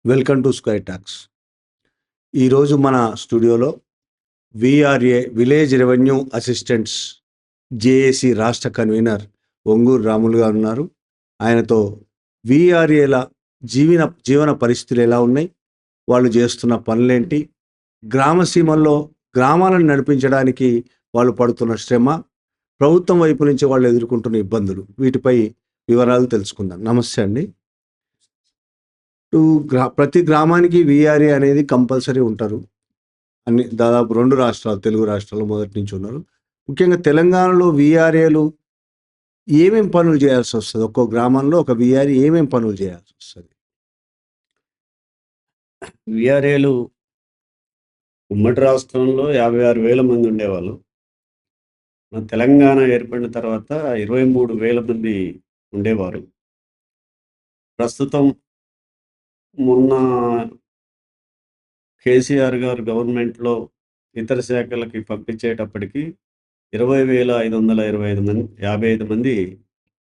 Welcome to sky talks. ఈరోజు మన స్టూడియోలో VRA village revenue assistants JAC రాష్ట్ర కన్వీనర్ ఒంగూరు రాములు గారు ఉన్నారు. ఆయనతో విఆర్ఏల జీవన పరిస్థితులు ఎలా ఉన్నాయి, వాళ్ళు చేస్తున్న పనులేంటి, గ్రామసీమల్లో గ్రామాలను నడిపించడానికి వాళ్ళు పడుతున్న శ్రమ, ప్రభుత్వం వైపు నుంచి వాళ్ళు ఎదుర్కొంటున్న ఇబ్బందులు, వీటిపై వివరాలు తెలుసుకుందాం. నమస్తే అండి. ప్రతి గ్రామానికి విఆర్ఏ అనేది కంపల్సరీ ఉంటారు. దాదాపు 2 రాష్ట్రాలు, తెలుగు రాష్ట్రాల్లో మొదటి నుంచి ఉన్నారు. ముఖ్యంగా తెలంగాణలో విఆర్ఏలు ఏమేం పనులు చేయాల్సి వస్తుంది? ఒక్కో గ్రామంలో ఒక విఆర్ఏ ఏమేం పనులు చేయాల్సి వస్తుంది? విఆర్ఏలు ఉమ్మడి రాష్ట్రంలో 56,000 మంది ఉండేవాళ్ళు. మన తెలంగాణ ఏర్పడిన తర్వాత 23,000 మంది ఉండేవారు. ప్రస్తుతం మొన్న కేసీఆర్ గారు గవర్నమెంట్లో ఇతర శాఖలకి పంపించేటప్పటికి 20,555 మంది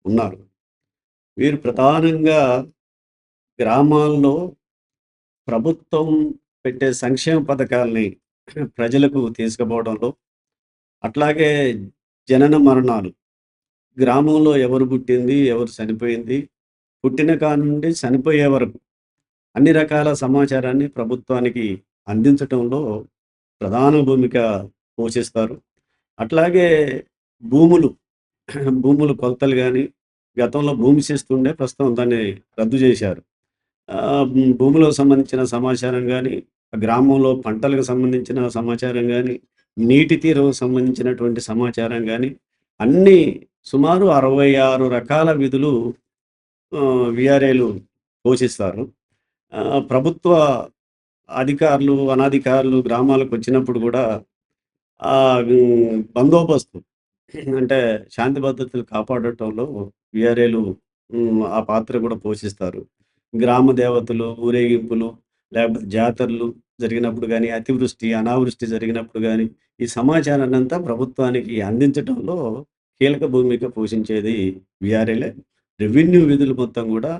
ఉన్నారు. వీరు ప్రధానంగా గ్రామాల్లో ప్రభుత్వం పెట్టే సంక్షేమ పథకాల్ని ప్రజలకు తీసుకుపోవడంలో, అట్లాగే జనన మరణాలు, గ్రామంలో ఎవరు పుట్టింది, ఎవరు చనిపోయింది, పుట్టిన కాడ నుండి చనిపోయే వరకు అన్ని రకాల సమాచారాన్ని ప్రభుత్వానికి అందించటంలో ప్రధాన భూమిక పోషిస్తారు. అట్లాగే భూములు కొలతలు కానీ, గతంలో భూమి శిస్తుండే, ప్రస్తుతం దాన్ని రద్దు చేశారు. భూములకు సంబంధించిన సమాచారం కానీ, గ్రామంలో పంటలకు సంబంధించిన సమాచారం కానీ, నీటి తీరుకు సంబంధించినటువంటి సమాచారం కానీ, అన్నీ సుమారు 66 రకాల విధులు విఆర్ఏలు పోషిస్తారు. ప్రభుత్వ అధికారులు, అనధికారులు గ్రామాలకు వచ్చినప్పుడు కూడా బందోబస్తు అంటే శాంతి భద్రతలు కాపాడటంలో విఆర్ఏలు ఆ పాత్ర కూడా పోషిస్తారు. గ్రామ దేవతలు, ఊరేగింపులు, లేకపోతే జాతరలు జరిగినప్పుడు కానీ, అతివృష్టి, అనావృష్టి జరిగినప్పుడు కానీ, ఈ సమాచారాన్ని అంతా ప్రభుత్వానికి అందించడంలో కీలక భూమిక పోషించేది విఆర్ఏలే. రెవెన్యూ విధులు మొత్తం కూడా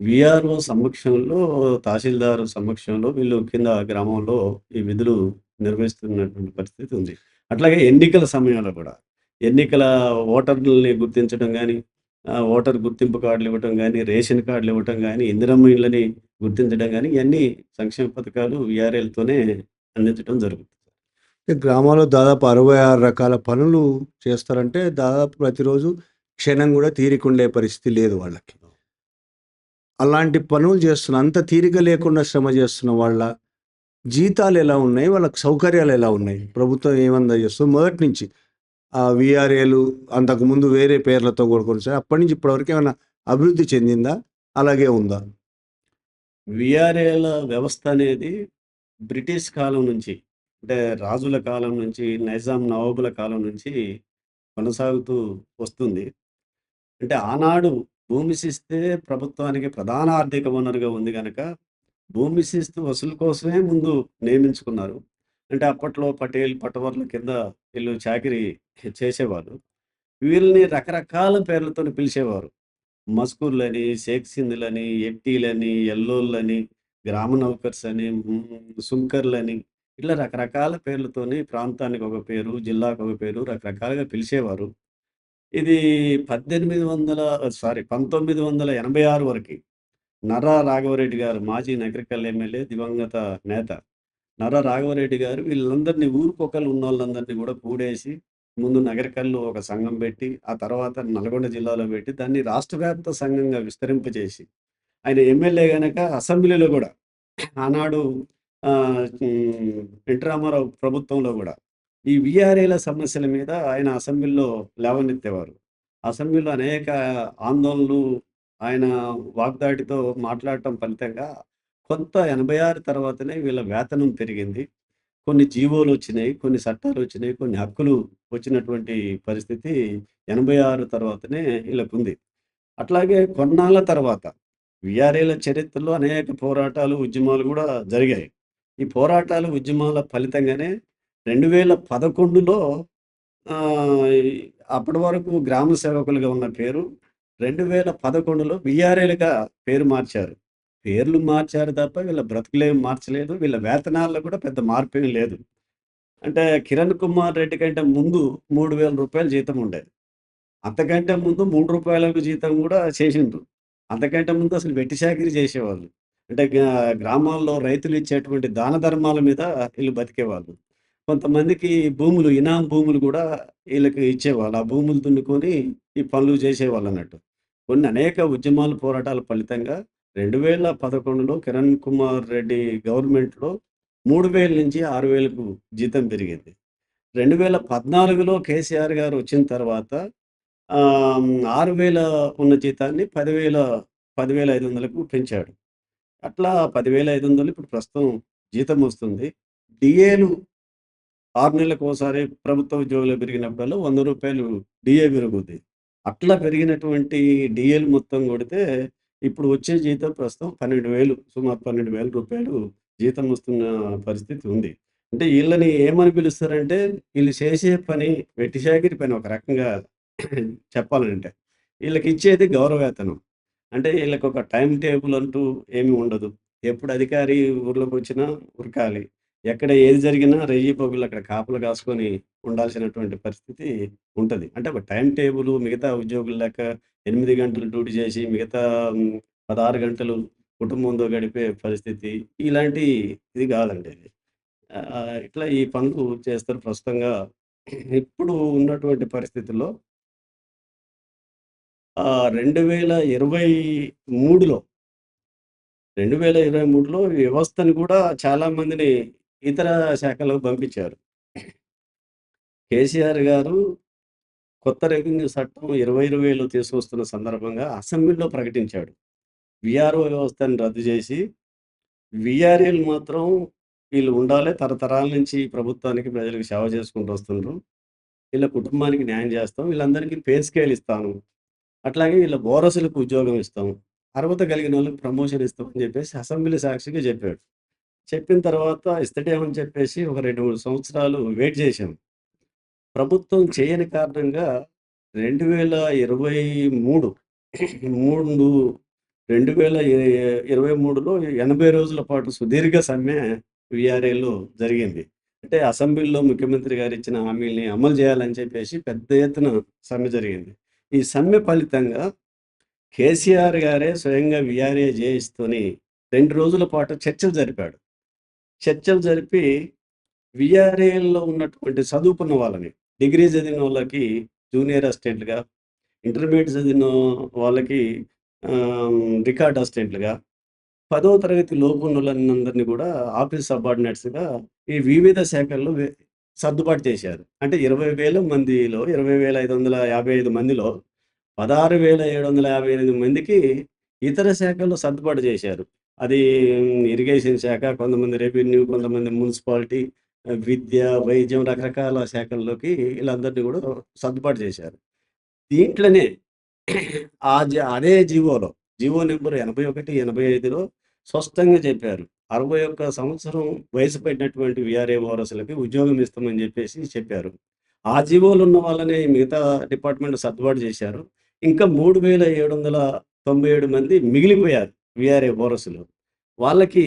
విఆర్ఓ సమక్షంలో, తహసీల్దారు సమక్షంలో వీళ్ళు కింద గ్రామంలో ఈ విధులు నిర్వహిస్తున్నటువంటి పరిస్థితి ఉంది. అట్లాగే ఎన్నికల సమయంలో కూడా ఓటర్లని గుర్తించడం కానీ, ఓటర్ గుర్తింపు కార్డులు ఇవ్వటం కానీ, రేషన్ కార్డులు ఇవ్వటం కానీ, ఇందిరమ్మ ఇళ్ళని గుర్తించడం కానీ, ఇవన్నీ సంక్షేమ పథకాలు విఆర్ఏలతోనే అందించడం జరుగుతుంది. గ్రామాల్లో దాదాపు 66 రకాల పనులు చేస్తారంటే దాదాపు ప్రతిరోజు క్షణం కూడా తీరికుండే పరిస్థితి లేదు వాళ్ళకి. అలాంటి పనులు చేస్తున్న, అంత తీరిక లేకుండా శ్రమ చేస్తున్న వాళ్ళ జీతాలు ఎలా ఉన్నాయి, వాళ్ళకి సౌకర్యాలు ఎలా ఉన్నాయి, ప్రభుత్వం ఏమన్నా చేస్తుంది? మొదటి నుంచి విఆర్ఏలు అంతకుముందు వేరే పేర్లతో కూడా కొనసాగి అప్పటి నుంచి ఇప్పటివరకు ఏమైనా అభివృద్ధి చెందిందా, అలాగే ఉందా? విఆర్ఏల వ్యవస్థ అనేది బ్రిటిష్ కాలం నుంచి, అంటే రాజుల కాలం నుంచి, నైజాం నవాబుల కాలం నుంచి కొనసాగుతూ వస్తుంది. అంటే ఆనాడు భూమి శిస్తే ప్రభుత్వానికి ప్రధాన ఆర్థిక వనరుగా ఉంది కనుక భూమి శిస్తు వసూలు కోసమే ముందు నియమించుకున్నారు. అంటే అప్పట్లో పటేల్, పటవర్ల కింద వీళ్ళు చాకిరీ చేసేవారు. వీళ్ళని రకరకాల పేర్లతో పిలిచేవారు. మస్కూర్లని, షేక్ సింధులని, ఎట్టీలని, ఎల్లోళ్ళని, గ్రామ నౌకర్స్ అని, సుంకర్లని, ఇట్లా రకరకాల పేర్లతోని ప్రాంతానికి ఒక పేరు, జిల్లాకు ఒక పేరు రకరకాలుగా పిలిచేవారు. ఇది 1986 వరకు నర్రా రాఘవరెడ్డి గారు, మాజీ నగరికల్ ఎమ్మెల్యే, దివంగత నేత నర్రా రాఘవరెడ్డి గారు వీళ్ళందరినీ, ఊరికొకరు ఉన్న వాళ్ళందరినీ కూడా కూడేసి ముందు నగరికల్లో ఒక సంఘం పెట్టి, ఆ తర్వాత నల్గొండ జిల్లాలో పెట్టి, దాన్ని రాష్ట్ర వ్యాప్త సంఘంగా విస్తరింపజేసి, ఆయన ఎమ్మెల్యే కనుక అసెంబ్లీలో కూడా ఆనాడు ఎన్టీ రామారావు ప్రభుత్వంలో కూడా ఈ విఆర్ఏల సమస్యల మీద ఆయన అసెంబ్లీలో లేవనెత్తేవారు. అసెంబ్లీలో అనేక ఆందోళనలు, ఆయన వాగ్దాటితో మాట్లాడటం ఫలితంగా కొంత 86 తర్వాతనే వీళ్ళ వేతనం పెరిగింది. కొన్ని జీవోలు వచ్చినాయి, కొన్ని చట్టాలు వచ్చినాయి, కొన్ని హక్కులు వచ్చినటువంటి పరిస్థితి 86 తర్వాతనే వీళ్ళకుంది. అట్లాగే కొన్నాళ్ళ తర్వాత విఆర్ఏల చరిత్రలో అనేక పోరాటాలు, ఉద్యమాలు కూడా జరిగాయి. ఈ పోరాటాలు, ఉద్యమాల ఫలితంగానే 2011లో అప్పటి వరకు గ్రామ సేవకులుగా ఉన్న పేరు 2011లో విఆర్ఏలుగా పేరు మార్చారు. పేర్లు మార్చారు తప్ప వీళ్ళ బ్రతుకులేమి మార్చలేదు. వీళ్ళ వేతనాల్లో కూడా పెద్ద మార్పేమి లేదు. అంటే కిరణ్ కుమార్ రెడ్డి కంటే ముందు రూ. 3000 జీతం ఉండేది. అంతకంటే ముందు రూ. 3 జీతం గూడా చేసిండ్రు. అంతకంటే ముందు అసలు వెట్టి చాకిరీ చేసేవాళ్ళు. అంటే గ్రామాల్లో రైతులు ఇచ్చేటువంటి దాన ధర్మాల మీద ఈళ్ళు బతికేవాళ్ళు. కొంతమందికి భూములు, ఇనాం భూములు గూడా ఈళ్ళకి ఇచ్చేవాళ్ళు. ఆ భూములు దున్నుకొని ఈ పనులు చేసేవాళ్ళన్నట్టు. కొన్ని అనేక ఉద్యమాలు, పోరాటాల ఫలితంగా 2011లో కిరణ్ కుమార్ రెడ్డి గవర్నమెంట్‌లో 3000 నుంచి 6000కు జీతం పెరిగింది. 2014లో కేసీఆర్ గారు వచ్చిన తర్వాత 6,000 ఉన్న జీతాన్ని 10,500కు పెంచాడు. అట్లా 10,500 ఇప్పుడు ప్రస్తుతం జీతం వస్తుంది. డిఏలు 6 నెలలకోసారి ప్రభుత్వ ఉద్యోగులకు పెరిగినప్పుడల్లా రూ. 100 డిఏ పెరుగుద్ది. అట్లా పెరిగినటువంటి డిఏలు మొత్తం కొడితే ఇప్పుడు వచ్చే జీతం ప్రస్తుతం 12,000 సుమారు రూ. 12,000 జీతం వస్తున్న పరిస్థితి ఉంది. అంటే ఈళ్ళని ఏమని పిలుస్తారంటే, ఈళ్ళు చేసే పని వెట్టి చాకిరీ పని ఒక రకంగా చెప్పాలంటే. ఈళ్ళకిచ్చేది గౌరవవేతనం. అంటే ఈళ్ళకొక టైమ్ టేబుల్ అంటూ ఏమి ఉండదు. ఎప్పుడు అధికారి ఊర్లోకొచ్చినా ఉరకాలి. ఎక్కడ ఏది జరిగినా రెయ్యి పగుళ్ళు అక్కడ కాపలా కాసుకొని ఉండాల్సినటువంటి పరిస్థితి ఉంటది. అంటే ఒక టైమ్ టేబుల్ మిగతా ఉద్యోగులు లెక్క 8 గంటలు డ్యూటీ చేసి మిగతా 16 గంటలు కుటుంబంతో గడిపే పరిస్థితి ఇలాంటి ఇది కాదండి ఇది. ఇట్లా ఈ పనులు చేస్తారు ప్రస్తుతంగా ఇప్పుడు ఉన్నటువంటి పరిస్థితుల్లో 2023లో 2023లో వ్యవస్థను కూడా చాలా మందిని ఇతర శాఖలకు పంపించారు. కేసీఆర్ గారు కొత్త రెవెన్యూ చట్టం 2020లో తీసుకొస్తున్న సందర్భంగా అసెంబ్లీలో ప్రకటించాడు. వీఆర్ఓ వ్యవస్థను రద్దు చేసి, వీఆర్ఏలు మాత్రం వీళ్ళు ఉండాలి. తరతరాల నుంచి ప్రభుత్వానికి, ప్రజలకు సేవ చేసుకుంటూ వస్తుండ్రు. వీళ్ళ కుటుంబానికి న్యాయం చేస్తాం. వీళ్ళందరికీ పే స్కేల్ ఇస్తాను. అట్లాగే వీళ్ళ బోనసులకు ఉద్యోగం ఇస్తాం. అర్హత కలిగినోళ్ళకి ప్రమోషన్ ఇస్తాం అని చెప్పేసి అసెంబ్లీ సాక్షిగా చెప్పాడు. చెప్పిన తర్వాత ఇస్తడేమని చెప్పేసి ఒక 2, 3 సంవత్సరాలు వెయిట్ చేశాం. ప్రభుత్వం చేయని కారణంగా 2023 2023లో 80 రోజుల పాటు సుదీర్ఘ సమ్మె వీఆర్ఏలో జరిగింది. అంటే అసెంబ్లీలో ముఖ్యమంత్రి గారు ఇచ్చిన హామీల్ని అమలు చేయాలని చెప్పేసి పెద్ద ఎత్తున సమ్మె జరిగింది. ఈ సమ్మె ఫలితంగా కేసీఆర్ గారే స్వయంగా వీఆర్ఏ జేఏసీతోని 2 రోజుల పాటు చర్చలు జరిపాడు. చర్చలు జరిపి వీఆర్ఏలో ఉన్నటువంటి చదువుకున్న వాళ్ళని, డిగ్రీ చదివినోళ్ళకి జూనియర్ అసిస్టెంట్‌లుగా, ఇంటర్మీడియేట్ చదివిన వాళ్ళకి రికార్డ్ అసిస్టెంట్‌లుగా, 10వ తరగతి లోపున్నోళ్ళందరిని కూడా ఆఫీస్ సబార్డినేట్స్‌గా ఈ వివిధ శాఖల్లో సర్దుబాటు చేశారు. అంటే 20,000 మందిలో 20,555 మందిలో 16,758 మందికి ఇతర శాఖల్లో సర్దుబాటు చేశారు. అది ఇరిగేషన్ శాఖ, కొంతమంది రెవెన్యూ, కొంతమంది మున్సిపాలిటీ, విద్య, వైద్యం రకరకాల శాఖల్లోకి వీళ్ళందరినీ కూడా సర్దుబాటు చేశారు. దీంట్లోనే అదే జీవోలో జీవో నంబర్ 81, 85లో స్పష్టంగా చెప్పారు. 61 సంవత్సరం వయసు పడినటువంటి వీఆర్ఏ వారసులకి ఉద్యోగం ఇస్తామని చెప్పేసి చెప్పారు. ఆ జీవోలో ఉన్న వాళ్ళని మిగతా డిపార్ట్మెంట్ సర్దుబాటు చేశారు. ఇంకా 3,797 మంది మిగిలిపోయారు వీఆర్ఏ వారసులు. వాళ్ళకి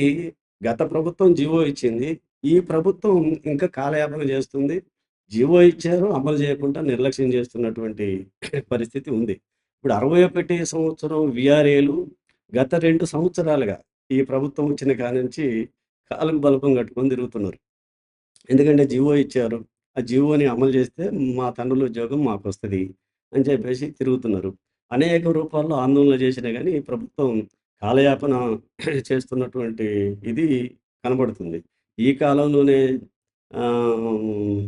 గత ప్రభుత్వం జీవో ఇచ్చింది. ఈ ప్రభుత్వం ఇంకా కాలయాపన చేస్తుంది. జీవో ఇచ్చారు, అమలు చేయకుండా నిర్లక్ష్యం చేస్తున్నటువంటి పరిస్థితి ఉంది. ఇప్పుడు 61 సంవత్సరం వీఆర్ఏలు గత 2 సంవత్సరాలుగా ఈ ప్రభుత్వం వచ్చిన కాడ్నుంచి కాలుకు బలపం కట్టుకొని తిరుగుతున్నారు. ఎందుకంటే జీవో ఇచ్చారు. ఆ జీవోని అమలు చేస్తే మా తండ్రుల ఉద్యోగం మాకొస్తది అని చెప్పేసి తిరుగుతున్నారు. అనేక రూపాల్లో ఆందోళన చేసినా గానీ ఈ ప్రభుత్వం కాలయాపన చేస్తున్నటువంటి ఇది కనబడుతుంది. ఈ కాలంలోనే ఆహ్,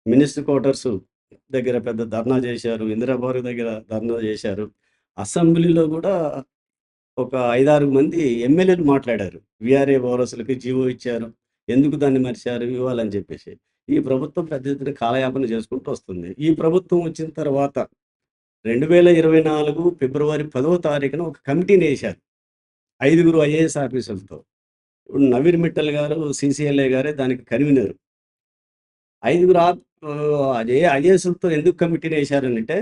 మినిస్టర్ క్వార్టర్స్ దగ్గర పెద్ద ధర్నా చేశారు. ఇందిరా పార్క్ దగ్గర ధర్నా చేశారు. అసెంబ్లీలో గూడా ఒక 5, 6 మంది ఎమ్మెల్యేలు మాట్లాడారు. వీఆర్ఏ వారసులకి జీవో ఇచ్చారు. ఎందుకు దాన్ని మరిచారు ఇవ్వాలని చెప్పేసి. ఈ ప్రభుత్వం పెద్ద ఎత్తున కాలయాపన చేసుకుంటూ వస్తుంది. ఈ ప్రభుత్వం వచ్చిన తర్వాత 2024 ఫిబ్రవరి 10వ తారీఖున ఒక కమిటీని ఏశారు. 5గురు ఐఏఎస్ ఆఫీసర్లతో. ఇప్పుడు నవీన్ మిట్టల్ గారు, సీసీఎల్ఏ గారే దానికి కన్వీనర్. 5గురు అదే ఐఏఎస్‌లతో ఎందుకు కమిటీని ఏశారనంటే,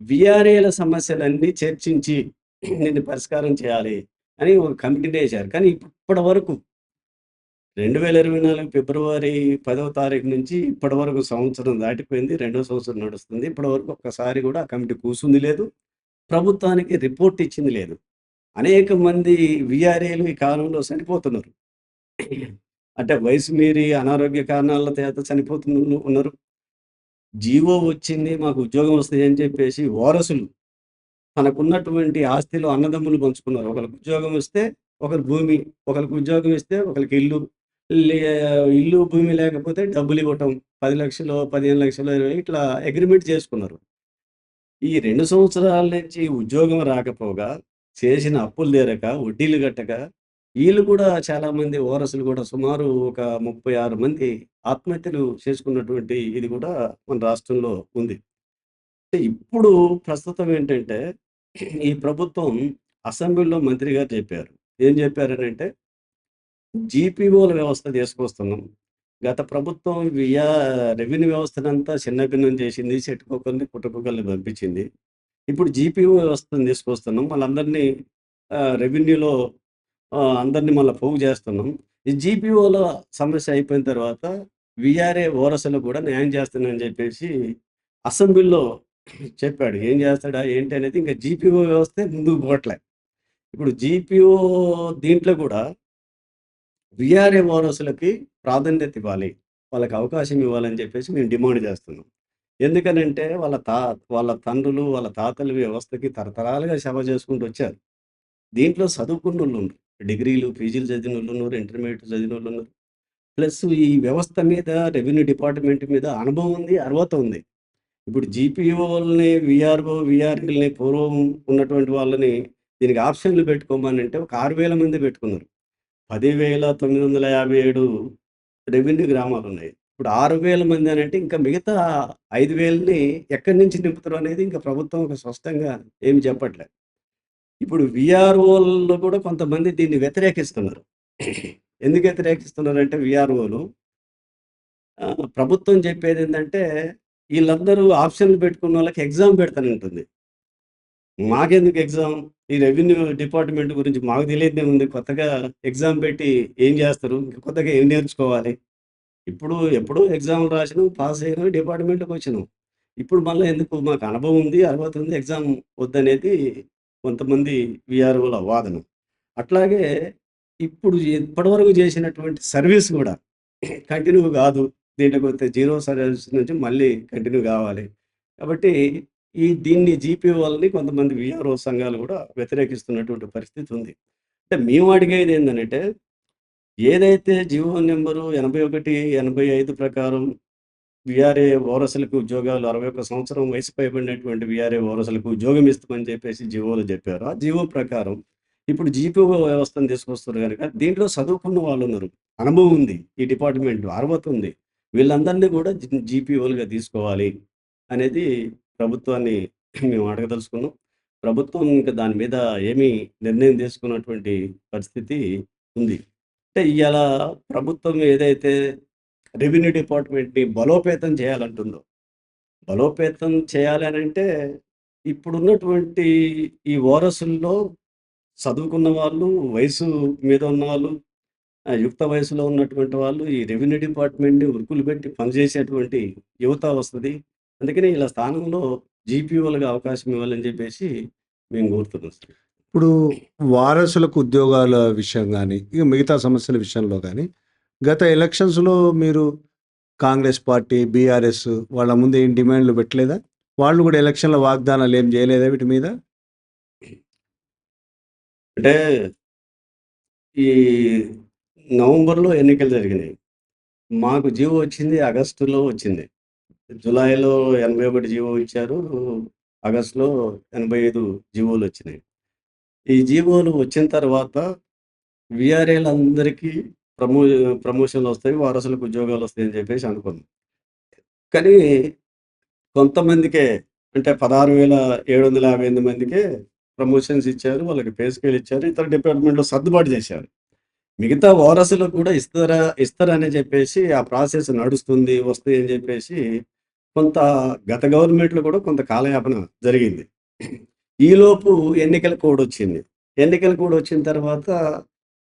వీఆర్ఏల సమస్యలన్నీ చర్చించి దీన్ని పరిష్కారం చేయాలి అని ఒక కమిటీని వేశారు. కానీ ఇప్పటి వరకు 2024 ఫిబ్రవరి 10వ తారీఖు నుంచి ఇప్పటి వరకు సంవత్సరం దాటిపోయింది. రెండో సంవత్సరం నడుస్తుంది. ఇప్పటి వరకు ఒక్కసారి కూడా ఆ కమిటీ కూర్చుంది లేదు. ప్రభుత్వానికి రిపోర్ట్ ఇచ్చింది లేదు. అనేక మంది వీఆర్ఏలు ఈ కాలంలో చనిపోతున్నారు. అంటే వయసు మీరి అనారోగ్య కారణాల చేత ఉన్నారు. జీవో వచ్చింది, మాకు ఉద్యోగం వస్తది అని చెప్పేసి వారసులు తనకున్నటువంటి ఆస్తిలో అన్నదమ్ములు పంచుకున్నారు. ఒకళ్ళకి ఉద్యోగం ఇస్తే ఒకరి భూమి, ఒకళ్ళకి ఉద్యోగం ఇస్తే ఒకళ్ళకి ఇల్లు. లే ఇల్లు, భూమి లేకపోతే డబ్బులివ్వటం. 10,00,000 15,00,000 20 ఇట్లా అగ్రీమెంట్ చేసుకున్నారు. ఈ 2 సంవత్సరాల నుంచి ఉద్యోగం రాకపోగా, చేసిన అప్పులు తీరక, వడ్డీలు కట్టక, ఈళ్ళు కూడా చాలామంది వారసులు కూడా సుమారు ఒక 36 మంది ఆత్మహత్యలు చేసుకున్నటువంటి ఇది కూడా మన రాష్ట్రంలో ఉంది. అంటే ఇప్పుడు ప్రస్తుతం ఏంటంటే, ఈ ప్రభుత్వం అసెంబ్లీలో మంత్రి గారు చెప్పారు. ఏం చెప్పారనంటే, జీపీఓల వ్యవస్థ తీసుకొస్తున్నాం. గత ప్రభుత్వం రెవెన్యూ వ్యవస్థనంతా చిన్నభిన్నం చేసింది. చెట్టుకొకరిని, పుట్టకొకరిని పంపించింది. ఇప్పుడు జీపీఓ వ్యవస్థను తీసుకొస్తున్నాం. వాళ్ళందరినీ రెవెన్యూలో అందరిని మళ్ళా పోగు చేస్తున్నాం. ఈ జీపీఓల సమస్య అయిపోయిన తర్వాత వీఆర్ఏ వారసులకు కూడా న్యాయం చేస్తానని చెప్పేసి అసెంబ్లీలో చెప్పాడు. ఏం చేస్తాడా ఏంటి అనేది ఇంకా జీపీఓ వ్యవస్థే ముందుకు పోవట్లే. ఇప్పుడు జీపీఓ దీంట్లో కూడా వీఆర్ఏ వారసులకి ప్రాధాన్యత ఇవ్వాలి. వాళ్ళకి అవకాశం ఇవ్వాలని చెప్పేసి మేము డిమాండ్ చేస్తున్నాం. ఎందుకనంటే వాళ్ళ తండ్రులు, వాళ్ళ తాతలు వ్యవస్థకి తరతరాలుగా సేవ చేసుకుంటూ వచ్చారు. దీంట్లో చదువుకున్నోళ్ళున్నారు. డిగ్రీలు, పీజీలు చదివినోళ్ళున్నారు, ఇంటర్మీడియేట్ చదివినోళ్ళున్నారు. ప్లస్ ఈ వ్యవస్థ మీద, రెవెన్యూ డిపార్ట్మెంట్ మీద అనుభవం ఉంది, అర్హత ఉంది. ఇప్పుడు జీపీఓలని, వీఆర్ఏలని పూర్వం ఉన్నటువంటి వాళ్ళని దీనికి ఆప్షన్లు పెట్టుకోమనంటే ఒక 6,000 మంది పెట్టుకున్నారు. 10,957 రెవెన్యూ గ్రామాలున్నాయి. ఇప్పుడు 6,000 మంది అనంటే ఇంకా మిగతా 5,000ని ఎక్కడి నుంచి నింపుతారు అనేది ఇంకా ప్రభుత్వం ఒక స్పష్టంగా ఏమి చెప్పట్లే. ఇప్పుడు వీఆర్ఓలు కూడా కొంతమంది దీన్ని వ్యతిరేకిస్తున్నారు. ఎందుకు వ్యతిరేకిస్తున్నారంటే వీఆర్ఓలు ప్రభుత్వం చెప్పేదేందంటే, ఈళ్ళందరూ ఆప్షన్లు పెట్టుకున్నోళ్ళకి ఎగ్జామ్ పెడతానంటుంది. మాకెందుకు ఎగ్జామ్? ఈ రెవెన్యూ డిపార్ట్మెంట్ గురించి మాకు తెలియదేముంది. కొత్తగా ఎగ్జామ్ పెట్టి ఏం చేస్తారు? కొత్తగా ఏం నేర్చుకోవాలి? ఎప్పుడో ఎగ్జామ్‌లు రాసినాం, పాస్ అయినాం, డిపార్ట్మెంట్‌లోకి వచ్చినాం. ఇప్పుడు మళ్ళా ఎందుకు? మాకు అనుభవం ఉంది, అర్హత ఉంది, ఎగ్జామ్ వద్దనేది కొంతమంది వీఆర్ఓల వాదన. అట్లాగే ఇప్పుడు ఇప్పటివరకు చేసినటువంటి సర్వీస్ కూడా కంటిన్యూ కాదు. దీంట్లోకొస్తే జీరో సర్వీస్ నుంచి మళ్ళీ కంటిన్యూ కావాలి. కాబట్టి దీన్ని జీపీఓలని కొంతమంది వీఆర్ఓ సంఘాలు కూడా వ్యతిరేకిస్తున్నటువంటి పరిస్థితి ఉంది. అంటే మేము అడిగేది ఏందనంటే, ఏదైతే జీవో నెంబరు 81, 85 ప్రకారం వీఆర్ఏ వారసులకు ఉద్యోగాలు 61 సంవత్సరం వయసు పైబడినటువంటి వీఆర్ఏ వారసులకు ఉద్యోగం ఇస్తామని చెప్పేసి జీవోలో చెప్పారు. ఆ జీవో ప్రకారం ఇప్పుడు జీపీఓ వ్యవస్థను తీసుకొస్తారు గనుక దీంట్లో చదువుకున్న వాళ్ళున్నారు. అనుభవం ఉంది. ఈ డిపార్ట్మెంట్‌లో అర్హత ఉంది. వీళ్ళందరినీ కూడా జీపీఓలుగా తీసుకోవాలి అనేది ప్రభుత్వాన్ని మేము అడగదలుచుకున్నాం. ప్రభుత్వం ఇంకా దాని మీద ఏమీ నిర్ణయం తీసుకున్నటువంటి పరిస్థితి ఉంది. అంటే ఇయాల ప్రభుత్వం ఏదైతే రెవెన్యూ డిపార్ట్మెంట్‌ని బలోపేతం చేయాలంటుందో, బలోపేతం చేయాలి అనంటే ఇప్పుడున్నటువంటి ఈ వారసుల్లో చదువుకున్న వాళ్ళు, వయసు మీద ఉన్నవాళ్ళు, యుక్త వయసులో ఉన్నటువంటి వాళ్ళు ఈ రెవెన్యూ డిపార్ట్మెంట్‌ని ఉరుకులు పెట్టి పనిచేసేటువంటి యువత వస్తది. అందుకని ఇలా స్థానంలో జీపీఓలుగా అవకాశం ఇవ్వాలని చెప్పేసి మేము కోరుతున్నాం సార్. ఇప్పుడు వారసులకు ఉద్యోగాల విషయం గానీ, ఇక మిగతా సమస్యల విషయంలో గానీ, గత ఎలక్షన్స్‌లో మీరు కాంగ్రెస్ పార్టీ, బీఆర్ఎస్ వాళ్ళ ముందు ఏం డిమాండ్‌లు పెట్టలేదా? వాళ్ళు కూడా ఎలక్షన్‌లో వాగ్దానాలు ఏం చేయలేదా వీటి మీద? అంటే ఈ నవంబర్‌లో ఎన్నికలు జరిగినాయి. మాకు జీవో వచ్చింది ఆగస్టులో వచ్చింది. జులైలో 81 జీవో ఇచ్చారు. ఆగస్టులో 85 జీవోలొచ్చినాయి. ఈ జీవోలు వచ్చిన తర్వాత వీఆర్ఏలందరికీ ప్రమోషన్‌లొస్తాయి, వారసులకు ఉద్యోగాలొస్తాయని చెప్పేసి అనుకున్నాం. కానీ కొంతమందికే అంటే 16,758 మందికే ప్రమోషన్స్ ఇచ్చారు. వాళ్ళకి పే స్కేల్ ఇచ్చారు. ఇతర డిపార్ట్మెంట్‌లో సర్దుబాటు చేశారు. మిగతా వారసులకు కూడా ఇస్తారని చెప్పేసి ఆ ప్రాసెస్ నడుస్తుంది, వస్తాయి అని చెప్పేసి కొంత గత గవర్నమెంట్‌లో కూడా కొంత కాలయాపన జరిగింది. ఈలోపు ఎన్నికల కోడ్ వచ్చింది. ఎన్నికలు కూడా వచ్చిన తర్వాత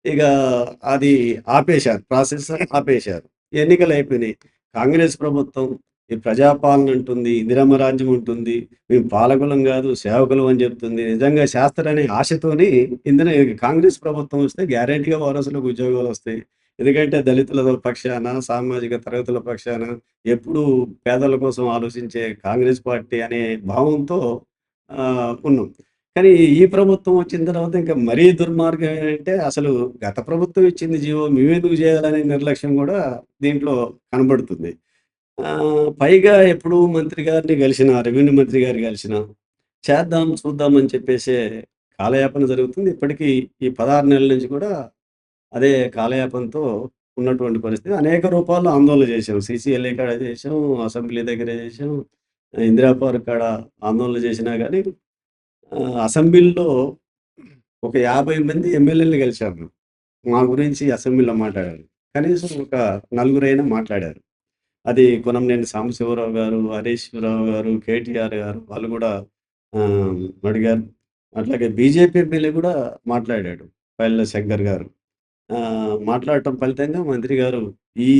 ఇక అది ఆపేశారు. ప్రాసెస్ ఆపేశారు. ఎన్నికలయిపోయినాయి. కాంగ్రెస్ ప్రభుత్వం ఈ ప్రజాపాలన అంటుంది, ఇందిరమ్మ రాజ్యం ఉంటుంది, మేము పాలకులం గాదు, సేవకులం అని జెప్తుంది. నిజంగా చేస్తారనే ఆశతోని కాంగ్రెస్ ప్రభుత్వం వస్తే గ్యారంటీగా వారసులకు ఉద్యోగాలొస్తాయి. ఎందుకంటే దళితుల పక్షాన, సామాజిక తరగతుల పక్షాన ఎప్పుడూ పేదల కోసం ఆలోచించే కాంగ్రెస్ పార్టీ అనే భావంతో ఉన్నాం. కానీ ఈ ప్రభుత్వం వచ్చిన తర్వాత ఇంకా మరీ దుర్మార్గం ఏంటంటే, అసలు గత ప్రభుత్వం ఇచ్చింది జీవో మేమెందుకు చేయాలనే నిర్లక్ష్యం గూడా దీంట్లో కనబడుతుంది. పైగా ఎప్పుడు మంత్రి గారిని కలిసినా, రెవెన్యూ మంత్రి గారిని కలిసినా, చేద్దాం, చూద్దాం అని చెప్పేసే కాలయాపన జరుగుతుంది. ఇప్పటికీ ఈ 16 నెలల నుంచి కూడా అదే కాలయాపనతో ఉన్నటువంటి పరిస్థితి. అనేక రూపాల్లో ఆందోళన చేశాం. సీసీఎల్ఏ కాడ చేశాం, అసెంబ్లీ దగ్గర చేశాం, ఇందిరా పార్క్ కాడ ఆందోళన చేసినా గానీ అసెంబ్లీలో ఒక 50 మంది ఎమ్మెల్యేలని కలిసాము. మా గురించి అసెంబ్లీలో మాట్లాడారు. కనీసం ఒక నలుగురైనా మాట్లాడారు. అది కొనంనేని సాంబశివరావు గారు, హరీశ్‌రావు గారు, కేటీఆర్ గారు వాళ్ళు గూడా అడిగారు. అట్లాగే బీజేపీ ఎమ్మెల్యే గూడా మాట్లాడాడు. పల్లె శంకర్ గారు. మాట్లాడటం ఫలితంగా మంత్రి గారు ఈ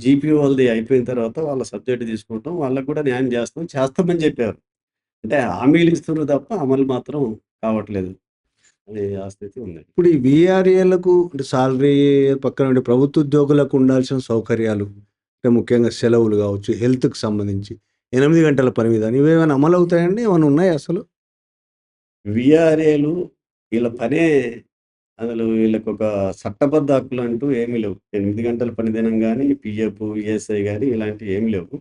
జీపీ వాళ్ళది అయిపోయిన తర్వాత వాళ్ళ సబ్జెక్ట్ తీసుకుంటాం. వాళ్ళకి కూడా న్యాయం చేస్తామని చెప్పారు. అంటే హామీలు ఇస్తున్నారు తప్ప అమలు మాత్రం కావట్లేదు. అది ఆ స్థితి ఉంది. ఇప్పుడు ఈ వీఆర్ఏలకు అంటే సాలరీ పక్కన ఉండే ప్రభుత్వ ఉద్యోగులకు ఉండాల్సిన సౌకర్యాలు అంటే ముఖ్యంగా సెలవులు కావచ్చు, హెల్త్‌కి సంబంధించి 8 గంటల పని విధానం ఇవేమైనా అమలవుతాయండి? ఏమైనా ఉన్నాయా అసలు? వీఆర్ఏలు వీళ్ళ పనే అసలు వీళ్ళకొక చట్టబద్ధ హక్కులంటూ ఏమీ లేవు. 8 గంటల పని దినం గాని, పీఎఫ్, ఈఎస్ఐ గాని ఇలాంటివి ఏమి లేవు.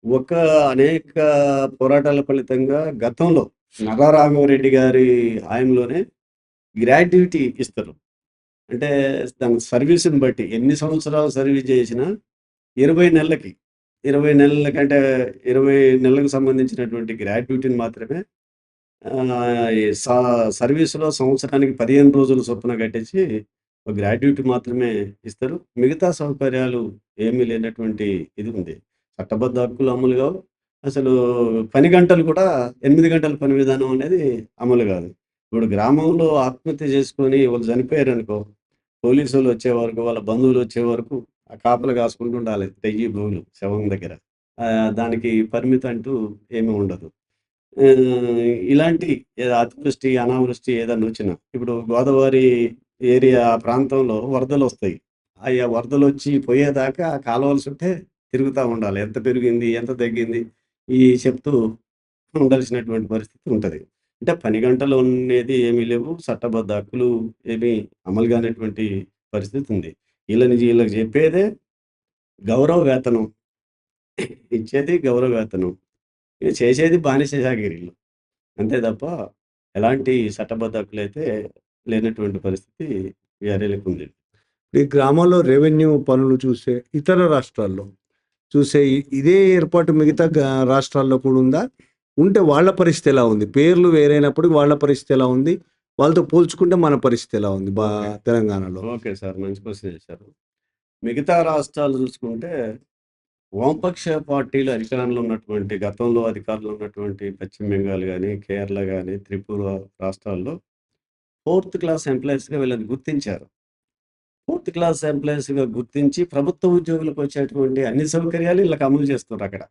ఒక అనేక పోరాటాల ఫలితంగా గతంలో నర్రారాఘవరెడ్డి గారి హయాంలోనే గ్రాట్యుటీ ఇస్తారు. అంటే దాని సర్వీస్‌ని బట్టి ఎన్ని సంవత్సరాలు సర్వీస్ చేసినా 20 నెలలకి, 20 నెలలకంటే 20 నెలలకు సంబంధించినటువంటి గ్రాట్యుటీని మాత్రమే ఈ సర్వీస్‌లో సంవత్సరానికి 15 రోజుల చొప్పున కట్టించి ఒక గ్రాట్యుటీ మాత్రమే ఇస్తారు. మిగతా సౌకర్యాలు ఏమీ లేనటువంటి ఇది ఉంది. చట్టబద్ధ హక్కులు అమలు కావు. అసలు పని గంటలు కూడా 8 గంటల పని విధానం అనేది అమలు కాదు. ఇప్పుడు గ్రామంలో ఆత్మహత్య చేసుకొని వాళ్ళు చనిపోయారనుకో, పోలీసోళ్ళు వచ్చే వరకు, వాళ్ళ బంధువులు వచ్చే వరకు ఆ కాపలా కాసుకుంటూ ఉండాలి. తెయ్యి భూములు శవం దగ్గర. దానికి పరిమితి అంటూ ఏమీ ఉండదు. ఇలాంటి అతివృష్టి, అనావృష్టి ఏదన్నా వచ్చినా, ఇప్పుడు గోదావరి ఏరియా ప్రాంతంలో వరదలొస్తాయి. ఆ వరదలొచ్చి పోయేదాకా ఆ కాలువల చుట్టే తిరుగుతా ఉండాలి. ఎంత పెరిగింది? ఎంత తగ్గింది? చెప్తూ ఉండాల్సినటువంటి పరిస్థితి ఉంటది. అంటే పని గంటలు అనేది ఏమీ లేవు. చట్టబద్ధ హక్కులు ఏమీ అమలు కానటువంటి పరిస్థితి ఉంది. వీళ్ళకి చెప్పేదే గౌరవ వేతనం. ఇచ్చేది గౌరవ వేతనం. చేసేది బానిస చాకిరీలు. అంతే తప్ప ఎలాంటి చట్టబద్ధ హక్కులైతే లేనటువంటి పరిస్థితి వీఆర్ఏలకుంది. ఈ గ్రామాల్లో రెవెన్యూ పనులు చూసే ఇతర రాష్ట్రాల్లో చూసే ఇదే ఏర్పాటు మిగతా రాష్ట్రాల్లో కూడా ఉందా? ఉంటే వాళ్ళ పరిస్థితి ఎలా ఉంది? పేర్లు వేరైనప్పుడు వాళ్ళ పరిస్థితి ఎలా ఉంది? వాళ్ళతో పోల్చుకుంటే మన పరిస్థితి ఎలా ఉంది ఓకే. తెలంగాణలో? Okay sir. మంచి క్వెషన్ చేశారు. మిగతా రాష్ట్రాలు చూసుకుంటే వామపక్ష పార్టీలు అధికారంలో ఉన్నటువంటి గతంలో అధికారంలో ఉన్నటువంటి పశ్చిమ బెంగాల్ గాని, కేరళ గాని, త్రిపుర రాష్ట్రాల్లో ఫోర్త్ క్లాస్ ఎంప్లాయీస్‌గా వీళ్ళని గుర్తించారు. ఫోర్త్ క్లాస్ ఎంప్లాయీస్‌గా గుర్తించి ప్రభుత్వ ఉద్యోగులకు వచ్చేటువంటి అన్ని సౌకర్యాలు ఈళ్ళకి అమలు చేస్తుర్రక్కడ.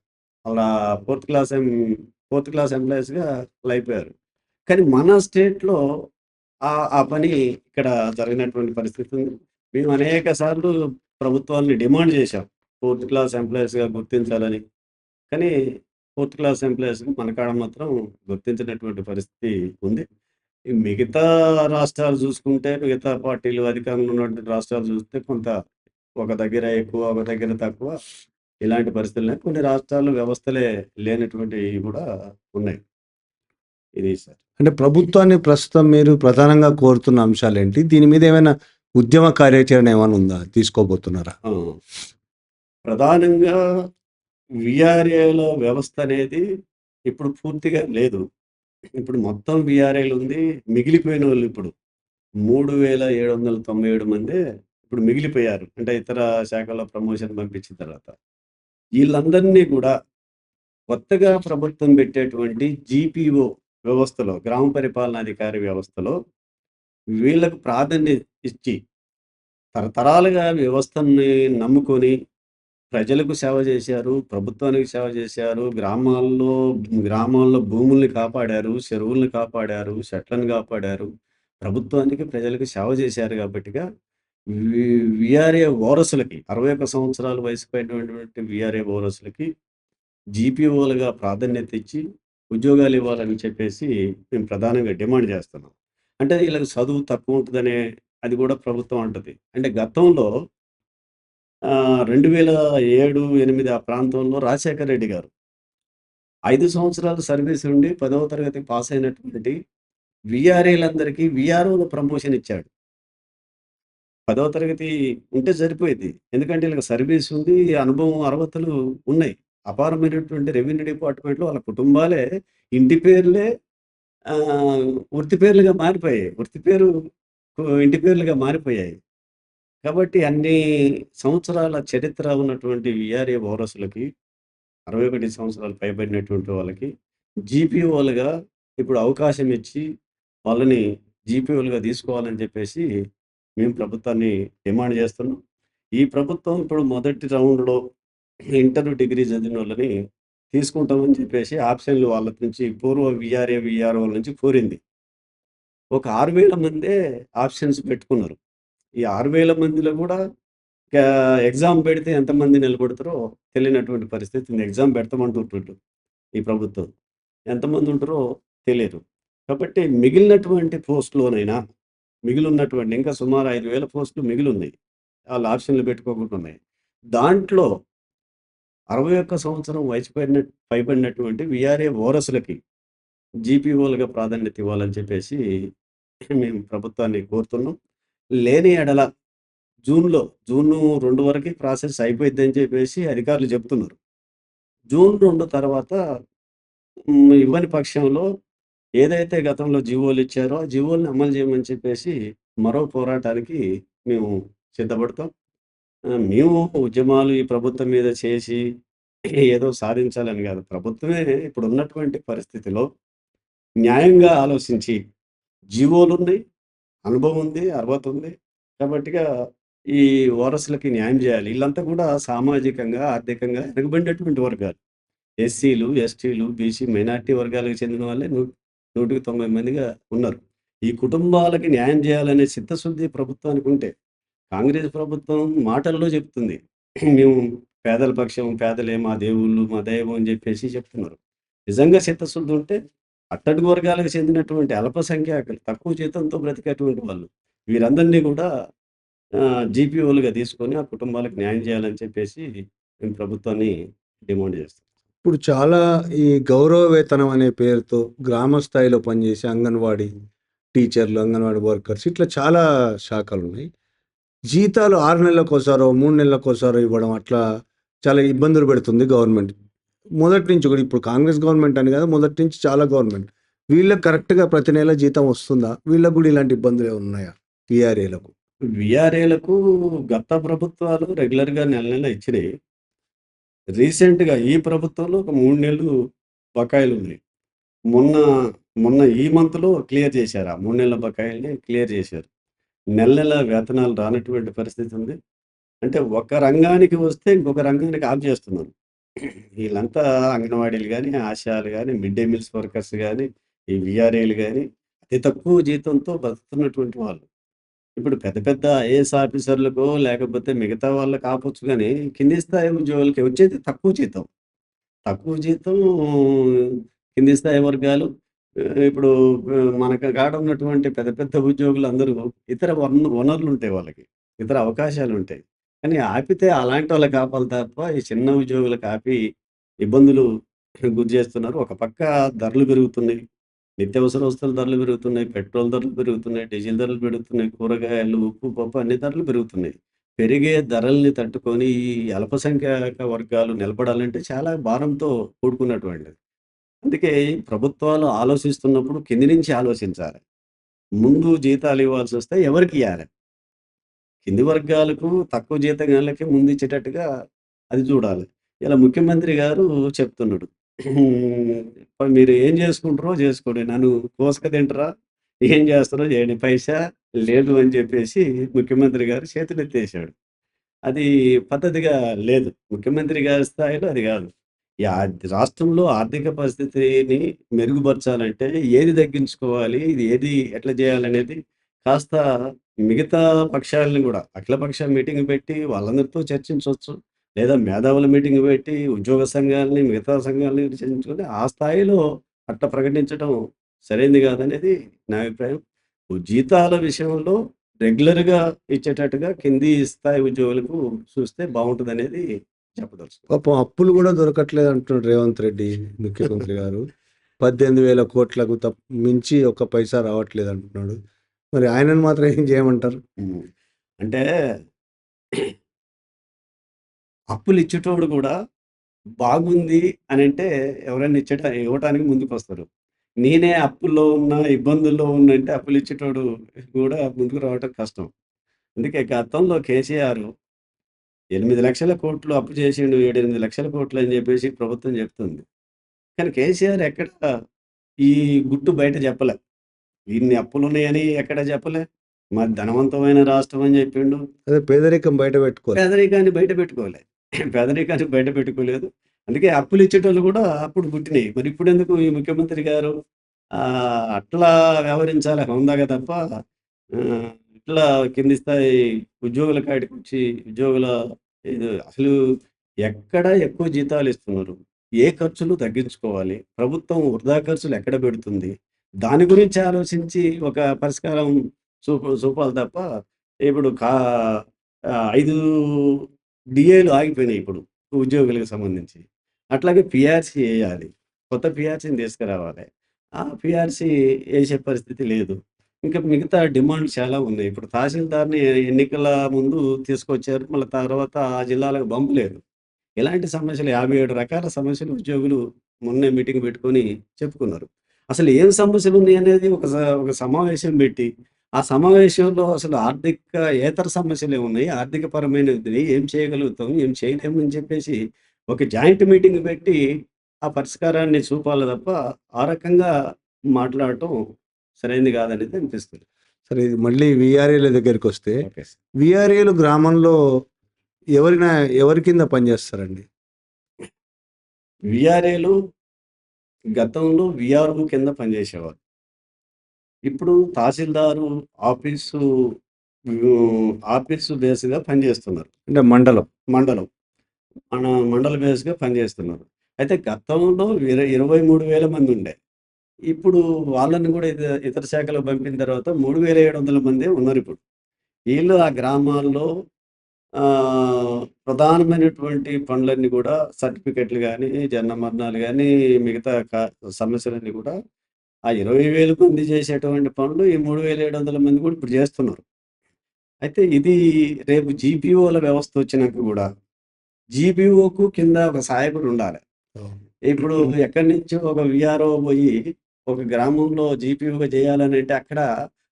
అలా ఫోర్త్ క్లాస్ ఎం ఫోర్త్ క్లాస్ ఎంప్లాయీస్‌గా ఆళ్ళయిపోయారు. కానీ మన స్టేట్‌లో ఆ పని ఇక్కడ జరిగినటువంటి పరిస్థితి ఉంది. మేము అనేక సార్లు ప్రభుత్వాల్ని డిమాండ్ చేశాం. ఫోర్త్ క్లాస్ ఎంప్లాయీస్‌గా గుర్తించాలని. కానీ ఫోర్త్ క్లాస్ ఎంప్లాయీస్‌ని మన కాడ మాత్రం గుర్తించినటువంటి పరిస్థితి ఉంది. ఈ మిగతా రాష్ట్రాలు చూసుకుంటే, మిగతా పార్టీలు అధికారంలో ఉన్నటువంటి రాష్ట్రాలు చూస్తే కొంత ఒక దగ్గర ఎక్కువ, ఒక దగ్గర తక్కువ ఇలాంటి పరిస్థితులున్నాయి. కొన్ని రాష్ట్రాల్లో వ్యవస్థలే లేనటువంటివి కూడా ఉన్నాయి. ఇది సార్. అంటే ప్రభుత్వాన్ని ప్రస్తుతం మీరు ప్రధానంగా కోరుతున్న అంశాలేంటి? దీని మీద ఏమైనా ఉద్యమ కార్యాచరణ ఏమైనా ఉందా? తీసుకోబోతున్నారా? ఆ! ప్రధానంగా వీఆర్ఏల వ్యవస్థ అనేది ఇప్పుడు పూర్తిగా లేదు. ఇప్పుడు మొత్తం వీఆర్ఏలుంది. మిగిలిపోయినోళ్ళు ఇప్పుడు 3797 మందే ఇప్పుడు మిగిలిపోయారు. అంటే ఇతర శాఖల్లో ప్రమోషన్ పంపించిన తర్వాత. ఈళ్ళందరినీ కూడా కొత్తగా ప్రభుత్వం పెట్టేటువంటి జీపీఓ వ్యవస్థలో, గ్రామ పరిపాలనాధికారి వ్యవస్థలో వీళ్ళకు ప్రాధాన్యత ఇచ్చి తరతరాలుగా వ్యవస్థని నమ్ముకొని ప్రజలకు సేవ చేశారు. ప్రభుత్వానికి సేవ చేశారు. గ్రామాల్లో భూముల్ని కాపాడారు. చెరువుల్ని కాపాడారు. చెట్లను కాపాడారు. ప్రభుత్వానికి, ప్రజలకు సేవ చేశారు కాబట్టిగా వి వీఆర్ఏ వారసులకి 61 సంవత్సరాల వయసు పైనటువంటి వీఆర్ఏ వారసులకి జీపీఓలుగా ప్రాధాన్యత ఇచ్చి ఉద్యోగాలు ఇవ్వాలని చెప్పేసి మేము ప్రధానంగా డిమాండ్ చేస్తున్నాం. అంటే వీళ్ళకి చదువు తక్కువ ఉంటదనే అది కూడా ప్రభుత్వం అంటది. అంటే గతంలో 2007, 8 ఆ ప్రాంతంలో రాజశేఖర రెడ్డి గారు 5 సంవత్సరాలు సర్వీస్ నుండి 10వ తరగతి పాస్ అయినటువంటి వీఆర్ఏలందరికీ వీఆర్ఓల ప్రమోషన్ ఇచ్చాడు. 10వ తరగతి ఉంటే సరిపోయేది. ఎందుకంటే వీళ్ళకి సర్వీస్ ఉంది, అనుభవం, అర్హతలు ఉన్నాయి. అపారమైనటువంటి రెవెన్యూ డిపార్ట్మెంట్‌లో వాళ్ళ కుటుంబాలే ఇంటి పేర్లే వృత్తి పేర్లుగా మారిపోయాయి. వృత్తి పేరు ఇంటి పేర్లుగా మారిపోయాయి. కాబట్టి అన్ని సంవత్సరాల చరిత్ర ఉన్నటువంటి వీఆర్ఏ వారసులకి 61 సంవత్సరాలు పైబడినటువంటి వాళ్ళకి జీపీఓలుగా ఇప్పుడు అవకాశం ఇచ్చి వాళ్ళని జీపీఓలుగా తీసుకోవాలని చెప్పేసి మేము ప్రభుత్వాన్ని డిమాండ్ చేస్తున్నాం. ఈ ప్రభుత్వం ఇప్పుడు మొదటి రౌండ్‌లో ఇంటర్, డిగ్రీ చదివినోళ్ళని తీసుకుంటామని చెప్పేసి ఆప్షన్‌లు వాళ్ళ నుంచి పూర్వ వీఆర్ఏ, వీఆర్ఓల నుంచి కోరింది. ఒక 6,000 మందే ఆప్షన్స్ పెట్టుకున్నారు. ఈ 6,000 మందిలో కూడా గా ఎగ్జామ్ పెడితే ఎంతమంది నిలబడతారో తెలియనటువంటి పరిస్థితి ఉంది. ఎగ్జామ్ పెడతామంటుంటుండ్రు ఈ ప్రభుత్వం. ఎంతమంది ఉంటారో తెలియదు. కాబట్టి మిగిలినటువంటి పోస్ట్‌లోనైనా మిగిలున్నటువంటి ఇంకా సుమారు 5,000 పోస్టులు మిగిలున్నాయి. ఆళ్ళు ఆప్షన్‌లు పెట్టుకోకుండా ఉన్నాయి. దాంట్లో 61 సంవత్సరం వయసు పైబడినటువంటి వీఆర్ఏ వారసులకి జీపీఓలుగా ప్రాధాన్యత ఇవ్వాలని చెప్పేసి మేము ప్రభుత్వాన్ని కోరుతున్నాం. లేని ఎడల జూన్ 2 వరకి ప్రాసెస్ అయిపోయిద్దని చెప్పేసి అధికారులు చెప్తున్నారు. జూన్ 2 తర్వాత ఇవ్వని పక్షంలో ఏదైతే గతంలో జీవోలు ఇచ్చారో ఆ జీవోల్ని అమలు చేయమని చెప్పేసి మరో పోరాటానికి మేము సిద్ధపడతాం. మేము ఉద్యమాలు ఈ ప్రభుత్వం మీద చేసి ఏదో సాధించాలని కాదు. ప్రభుత్వమే ఇప్పుడున్నటువంటి పరిస్థితిలో న్యాయంగా ఆలోచించి జీవోలున్నాయి, అనుభవం ఉంది, అర్హత ఉంది. కాబట్టిగా ఈ వారసులకి న్యాయం చేయాలి. ఈళ్ళంతా కూడా సామాజికంగా, ఆర్థికంగా వెనుకబడినటువంటి వర్గాలు. ఎస్సీలు, ఎస్టీలు, బీసీ మైనారిటీ వర్గాలకు చెందిన వాళ్ళే 100కి 90 మందిగా ఉన్నారు. ఈ కుటుంబాలకి న్యాయం చేయాలనే చిత్తశుద్ధి ప్రభుత్వానికి ఉంటే, కాంగ్రెస్ ప్రభుత్వం మాటల్లో చెప్తుంది. మేము పేదల పక్షం, పేదలే మా దేవుళ్ళు, మా దైవం అని చెప్పేసి చెప్తున్నారు. నిజంగా చిత్తశుద్ధి ఉంటే అట్టడుగు వర్గాలకు చెందినటువంటి అల్పసంఖ్యాకులు, తక్కువ జీతంతో బ్రతికేటువంటి వాళ్ళు వీరందరినీ కూడా జీపీఓలుగా తీసుకొని ఆ కుటుంబాలకు న్యాయం చేయాలని చెప్పేసి మేము ప్రభుత్వాన్ని డిమాండ్ చేస్తాం. ఇప్పుడు చాలా ఈ గౌరవ వేతనం అనే పేరుతో గ్రామ స్థాయిలో పనిచేసే అంగన్వాడీ టీచర్లు, అంగన్వాడీ వర్కర్స్ ఇట్లా చాలా శాఖలున్నాయి. జీతాలు 6 నెలలకోసారో, 3 నెలలకోసారో ఇవ్వడం అట్లా చాలా ఇబ్బందులు పెడుతుంది గవర్నమెంట్. మొదటి నుంచి కూడా ఇప్పుడు కాంగ్రెస్ గవర్నమెంట్ అని కాదు, మొదటి నుంచి చాలా గవర్నమెంట్. వీళ్ళకి కరెక్ట్‌గా ప్రతి నెల జీతం వస్తుందా? వీళ్ళకి కూడా ఇలాంటి ఇబ్బందులు ఏమైనా ఉన్నాయా వీఆర్ఏలకు? వీఆర్ఏలకు గత ప్రభుత్వాలు రెగ్యులర్‌గా నెల ఇచ్చినాయి. రీసెంట్‌గా ఈ ప్రభుత్వంలో ఒక 3 నెలలు బకాయిలున్నాయి. మొన్న మొన్న ఈ మంత్‌లో క్లియర్ చేశారు. ఆ 3 నెలల బకాయిల్ని క్లియర్ చేశారు. నెల వేతనాలు రానటువంటి పరిస్థితి ఉంది. అంటే ఒక రంగానికి వస్తే ఇంకొక రంగానికి ఆఫ్ చేస్తున్నారు. వీళ్ళంతా అంగన్వాడీలు గాని, ఆశాలు గాని, మిడ్ డే మీల్స్ వర్కర్స్ గాని, ఈ వీఆర్ఏలు గాని అతి తక్కువ జీతంతో బతుకుతున్నటువంటి వాళ్ళు. ఇప్పుడు పెద్ద పెద్ద ఐఏఎస్ ఆఫీసర్‌లకో లేకపోతే మిగతా వాళ్ళకి ఆపొచ్చు గానీ, కింది స్థాయి ఉద్యోగులకి వచ్చేది తక్కువ జీతం. తక్కువ జీతం కింది స్థాయి వర్గాలు ఇప్పుడు మనకు కాడ ఉన్నటువంటి పెద్ద పెద్ద ఉద్యోగులందరూ ఇతర వనరులుంటాయి వాళ్ళకి. ఇతర అవకాశాలుంటాయి. కానీ ఆపితే అలాంటోళ్ళకి ఆపాలి తప్ప ఈ చిన్న ఉద్యోగులకు ఆపి ఇబ్బందులు గురి చేస్తున్నారు. ఒక పక్క ధరలు పెరుగుతున్నాయి. నిత్యావసర వస్తువుల ధరలు పెరుగుతున్నాయి. పెట్రోల్ ధరలు పెరుగుతున్నాయి. డీజిల్ ధరలు పెరుగుతున్నాయి. కూరగాయలు, ఉప్పు, పప్పు అన్ని ధరలు పెరుగుతున్నాయి. పెరిగే ధరల్ని తట్టుకొని ఈ అల్పసంఖ్యాక వర్గాలు నిలబడాలంటే చాలా భారంతో కూడుకున్నటువంటిది. అందుకే ప్రభుత్వాలు ఆలోచిస్తున్నప్పుడు కింది నుంచి ఆలోచించాలి. ముందు జీతాలు ఇవ్వాల్సొస్తే ఎవరికియ్యాలి? కింది వర్గాలకు, తక్కువ జీతగాళ్ళకి ముందు ఇచ్చేటట్టుగా అది చూడాలి. ఇలా ముఖ్యమంత్రి గారు చెప్తున్నాడు. మీరు ఏం చేసుకుంటారో చేసుకోండి. నన్ను కోసుక తింటరా? ఏం చేస్తారో చేయండి. పైసా లేదు అని చెప్పేసి ముఖ్యమంత్రి గారు చేతులెత్తేసాడు. అది పద్ధతిగా లేదు. ముఖ్యమంత్రి గారి స్థాయిలో అది గాదు. రాష్ట్రంలో ఆర్థిక పరిస్థితిని మెరుగుపరచాలంటే ఏది తగ్గించుకోవాలి? ఇది ఏది ఎట్లా జేయాలనేది కాస్త మిగతా పక్షాలను గూడా అఖిలపక్ష మీటింగ్ పెట్టి వాళ్ళందరితో చర్చించొచ్చు. లేదా మేధావుల మీటింగ్ పెట్టి ఉద్యోగ సంఘాలని, మిగతా సంఘాలని చర్చించుకొని ఆ స్థాయిలో అట్లా ప్రకటించడం సరైంది గాదనేది నా అభిప్రాయం. జీతాల విషయంలో రెగ్యులర్‌గా ఇచ్చేటట్టుగా కింది స్థాయి ఉద్యోగులకు చూస్తే బావుంటదనేది చెప్పదలుచుకున్నాను. పాపం అప్పులు కూడా దొరకట్లేదు అంటున్నాడు రేవంత్ రెడ్డి ముఖ్యమంత్రి గారు. 18,000 కోట్లకు మించి ఒక్క పైసా రావట్లేదు అంటున్నాడు. మరి ఆయనను మాత్రం ఏం చేయమంటారు? హ్మ్. అంటే అప్పులిచ్చేటోడు గూడా బాగుంది అనంటే ఎవరైనా ఇవ్వటానికి ముందుకొస్తారు. నేనే అప్పుల్లో ఉన్నా, ఇబ్బందుల్లో ఉన్నంటే అప్పులిచ్చేటోడు గూడా ముందుకు రావటం కష్టం. అందుకే గతంలో కేసీఆర్ 8,00,000 అప్పు చేసిండు. 7, 8,00,000 అని జెప్పేసి ప్రభుత్వం జెప్తుంది. కానీ కేసీఆర్ ఎక్కడ ఈ గుట్టు బయట జెప్పలే. ఇన్ని అప్పులున్నాయని ఎక్కడ జెప్పలే. మాది ధనవంతమైన రాష్ట్రం అని జెప్పిండు. అదే పేదరికం బయట పెట్టుకోవాలి. పేదరికాన్ని బయట పెట్టుకోలే. పేదరికాన్ని బయట పెట్టుకోలేదు. అందుకే అప్పులిచ్చేటోళ్ళు గూడా అప్పుడు పుట్టినయి. మరి ఇప్పుడెందుకు ఈ ముఖ్యమంత్రి గారు అట్లా వ్యవహరించాలి హుందాగా తప్ప ఇట్లా కింది స్థాయి ఉద్యోగుల కాడికొచ్చి ఉద్యోగుల ఇది అసలు ఎక్కడ ఎక్కువ జీతాలిస్తున్నారు? ఏ ఖర్చులు తగ్గించుకోవాలి? ప్రభుత్వం వృధా ఖర్చులు ఎక్కడ పెడుతుంది? దాని గురించి ఆలోచించి ఒక పరిష్కారం చూపాలి తప్ప ఇప్పుడు 5 డిఏలు ఆగిపోయినాయి ఇప్పుడు ఉద్యోగులకు సంబంధించి. అట్లాగే పిఆర్‌సీ ఎయాలి. కొత్త పిఆర్‌సీని తీసుకురావాలి. ఆ పిఆర్‌సీ ఏసే పరిస్థితి లేదు. ఇంకా మిగతా డిమాండ్లు చాలా ఉన్నాయి. ఇప్పుడు తహసీల్దార్‌ని ఎన్నికల ముందు తీసుకొచ్చారు. మళ్ళా తర్వాత ఆ జిల్లాలకు పంపలేదు. ఇలాంటి సమస్యలు 57 రకాల సమస్యలు ఉద్యోగులు మొన్నే మీటింగ్ పెట్టుకొని చెప్పుకున్నారు. అసలు ఏం సమస్యలున్నాయనేది ఒక సమావేశం పెట్టి, ఆ సమావేశంలో అసలు ఆర్థికేతర సమస్యలేమున్నాయి, ఆర్థిక పరమైనది ఏం చేయగలుగుతాం, ఏం చేయలేము అని చెప్పేసి ఒక జాయింట్ మీటింగ్ పెట్టి ఆ పరిష్కారాన్ని చూపాలి తప్ప, ఆ రకంగా మాట్లాడటం సరైంది కాదనేది అనిపిస్తుంది. సరే ఇది మళ్ళీ వీఆర్ఏల దగ్గరికొస్తే, ఓకే సార్. వీఆర్ఏలు గ్రామంలో ఎవరి కింద పనిచేస్తారండి? వీఆర్ఏలు గతంలో వీఆర్ఓ కింద పనిచేసేవారు. ఇప్పుడు తహసీల్దారు ఆఫీసు ఆఫీసు బేస్‌గా పనిచేస్తున్నారు. అంటే మండలం. మండలం. మన మండల బేస్‌గా పనిచేస్తున్నారు. అయితే గతంలో 23,000 మందుండే. ఇప్పుడు వాళ్ళని గూడా ఇతర శాఖలకు పంపిన తర్వాత 3,700 మందే ఉన్నారిప్పుడు. ఈళ్ళు ఆ గ్రామాల్లో ప్రధానమైనటువంటి పనులన్నీ గూడా సర్టిఫికెట్లు గానీ, జనన మరణాలు గానీ, మిగతా సమస్యలన్నీ గూడా ఆ 20,000 మంది చేసేటువంటి పనులు ఈ 3,700 మంది కూడా ఇప్పుడు చేస్తున్నారు. అయితే ఇది రేపు జీపీఓల వ్యవస్థ వచ్చినాక గూడా జీపీఓకు కింద ఒక సహాయకుడు ఉండాలి. ఇప్పుడు ఎక్కడి నుంచో ఒక వీఆర్ఓ పోయి ఒక గ్రామంలో జీపీఓగా చేయాలనంటే అక్కడ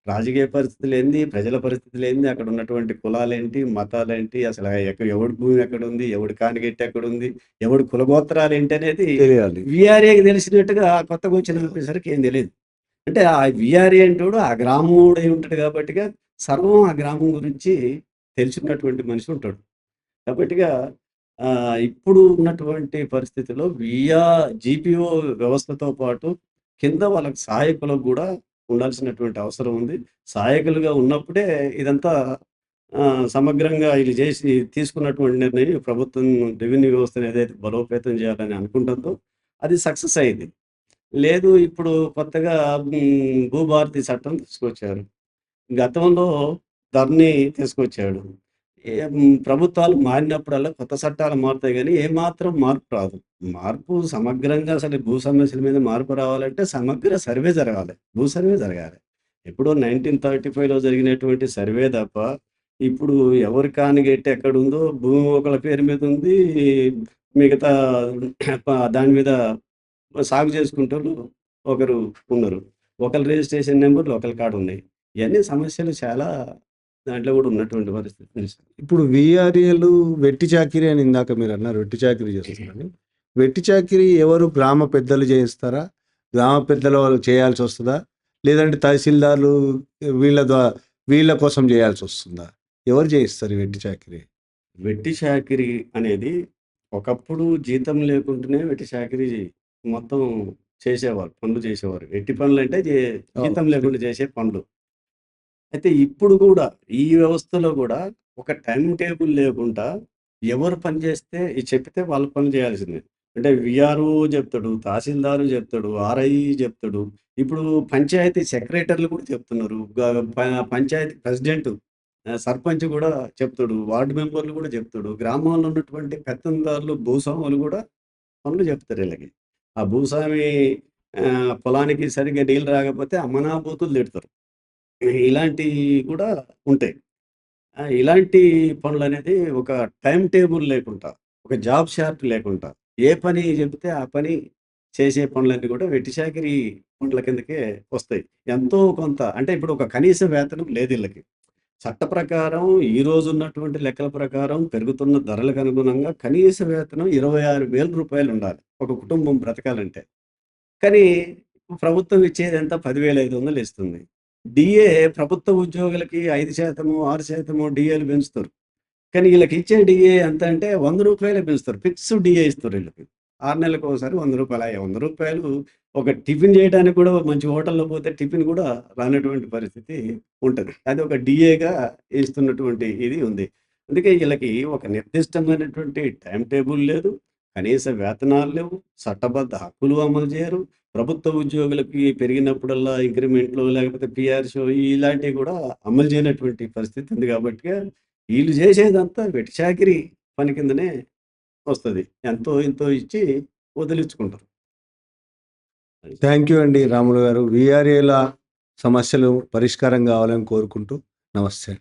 రాజకీయ పరిస్థితులేంది, ప్రజల పరిస్థితులేంది, అక్కడ ఉన్నటువంటి కులాలేంటి, మతాలేంటి, అసలు ఎవడి భూమి ఎక్కడుంది, ఎవడి కానిగెట్టి ఎక్కడుంది, ఎవడి కులగోత్రాలేంటి అనేది తెలియాలి. వీఆర్ఏకి తెలిసినట్టుగా కొత్తగా వచ్చిన ఆఫీసర్‌కి ఏం తెలీదు. అంటే ఆ వీఆర్ఏ అంటోడు ఆ గ్రామోడై ఉంటాడు కాబట్టిగా సర్వం ఆ గ్రామం గురించి తెలిసినటువంటి మనిషి ఉంటాడు. కాబట్టిగా ఇప్పుడు ఉన్నటువంటి పరిస్థితిలో జీపీఓ వ్యవస్థతో పాటు కింద వాళ్ళకి సహాయకులకు గూడా ఉండాల్సినటువంటి అవసరం ఉంది. సహాయకులుగా ఉన్నప్పుడే ఇదంతా సమగ్రంగా ఈళ్ళు తీసుకున్నటువంటి నిర్ణయం ప్రభుత్వం రెవెన్యూ వ్యవస్థను ఏదైతే బలోపేతం చేయాలని అనుకుంటుందో అది సక్సెస్ అయింది. లేదు ఇప్పుడు కొత్తగా భూభారతి చట్టం తీసుకొచ్చారు. గతంలో ధరణి తీసుకొచ్చాడు. ప్రభుత్వాలు మారినప్పుడల్లా కొత్త చట్టాలు మారుతాయి గానీ, ఏమాత్రం మార్పు రాదు. మార్పు సమగ్రంగా అసలు భూ సమస్యల మీద మార్పు రావాలంటే సమగ్ర సర్వే జరగాలి. భూ సర్వే జరగాలి. ఎప్పుడో 1935లో జరిగినటువంటి సర్వే తప్ప, ఇప్పుడు ఎవరి కానిగెట్టి ఎక్కడుందో భూమి ఒకళ్ళ పేరు మీద ఉంది. మిగతా దాని మీద సాగు చేసుకుంటోళ్ళు ఒకరు ఉన్నారు. ఒకళ్ళ రిజిస్ట్రేషన్ నంబర్‌లు ఒకళ్ళ కాడ ఉన్నాయి. ఇయన్నీ సమస్యలు చాలా దాంట్లో గూడా ఉన్నటువంటి పరిస్థితి ఉంది సార్. ఇప్పుడు వీఆర్ఏలు వెట్టి చాకిరీ అని ఇందాక మీరన్నారు. వెట్టి చాకిరీ చేస్తున్నారని. వెట్టి చాకిరీ ఎవరు గ్రామ పెద్దలు చేయిస్తారా? గ్రామ పెద్దల వాళ్ళు చేయాల్సొస్తదా? లేదంటే తహసీల్దార్లు వీళ్ళ కోసం చేయాల్సి వస్తుందా? ఎవరు చేయిస్తారు ఈ వెట్టి చాకిరీ? వెట్టి చాకిరీ అనేది ఒకప్పుడు జీతం లేకుండానే వెట్టి చాకిరీ మొత్తం చేసేవారు. పనులు చేసేవారు. ఎట్టి పనులంటే జీతం లేకుండా చేసే పనులు. అయితే ఇప్పుడు గూడా ఈ వ్యవస్థలో గూడా ఒక టైమ్ టేబుల్ లేకుండా ఎవరు పని చేస్తే చెప్తే వాళ్ళు పని చేయాల్సిందే. అంటే వీఆర్ఓ జెప్తడు, తహసీల్దారు జెప్తడు, ఆర్ఐ జెప్తడు. ఇప్పుడు పంచాయతీ సెక్రటరీలు కూడా చెప్తున్నారు. పంచాయతీ ప్రెసిడెంట్, సర్పంచ్ గూడా చెప్తడు. వార్డ్ మెంబర్‌లు గూడా చెప్తడు. గ్రామాల్లో ఉన్నటువంటి పెత్తందారులు, భూస్వాములు గూడా పనులు చెప్తారు ఈళ్ళకి. ఆ భూస్వామి పొలానికి సరిగ్గా నీళ్ళు రాకపోతే అమ్మనా బూతులు తిడతారు. ఇలాంటియి కూడా ఉంటాయి. ఇలాంటి పనులనేది ఒక టైమ్ టేబుల్ లేకుండా, ఒక జాబ్ చార్ట్ లేకుండా, ఏ పని చెబితే ఆ పని చేసే పనులన్నీ కూడా వెట్టి చాకిరీ పనుల కిందకే వస్తాయి. ఎంతో కొంత అంటే ఇప్పుడు ఒక కనీస వేతనం లేదు ఈళ్ళకి. చట్ట ప్రకారం ఈ రోజు ఉన్నటువంటి లెక్కల ప్రకారం పెరుగుతున్న ధరలకు అనుగుణంగా కనీస వేతనం రూ. 26,000 ఉండాలి. ఒక కుటుంబం బ్రతకాలంటే. కానీ ప్రభుత్వం ఇచ్చేదెంత 10,500 ఇస్తుంది. డీఏ ప్రభుత్వ ఉద్యోగులకి 5%, 6% డీఏలు పెంచుతారు. కానీ ఈళ్ళకిచ్చే డీఏ ఎంత అంటే రూ. 100 పెంచుతారు. ఫిక్స్ డీఏ ఇస్తారు ఈళ్ళకి. 6 నెలలకోసారి రూ. 100. ఆ రూ. 100 ఒక టిఫిన్ చేయడానికి కూడా మంచి హోటల్‌లో పోతే టిఫిన్ కూడా రానటువంటి పరిస్థితి ఉంటది. అది ఒక డీఏగా ఇస్తున్నటువంటి ఇది ఉంది. అందుకే ఈళ్ళకి ఒక నిర్దిష్టమైనటువంటి టైమ్ టేబుల్ లేదు. కనీస వేతనాలు లేవు. చట్టబద్ధ హక్కులు అమలు చేయరు. ప్రభుత్వ ఉద్యోగులకి పెరిగినప్పుడల్లా ఇంక్రిమెంట్లు లేకపోతే పీఆర్‌సీ ఇలాంటివి కూడా అమలు చేయనటువంటి పరిస్థితి ఉంది కాబట్టిగా ఈళ్ళు చేసేదంతా వెట్టి చాకిరీ పని కిందనే వస్తది. ఎంతో ఇంతో ఇచ్చి వదిలించుకుంటారు. అది. థ్యాంక్ యూ అండి రాములు గారు. వీఆర్ఏల సమస్యలు పరిష్కారం కావాలని కోరుకుంటూ నమస్తే.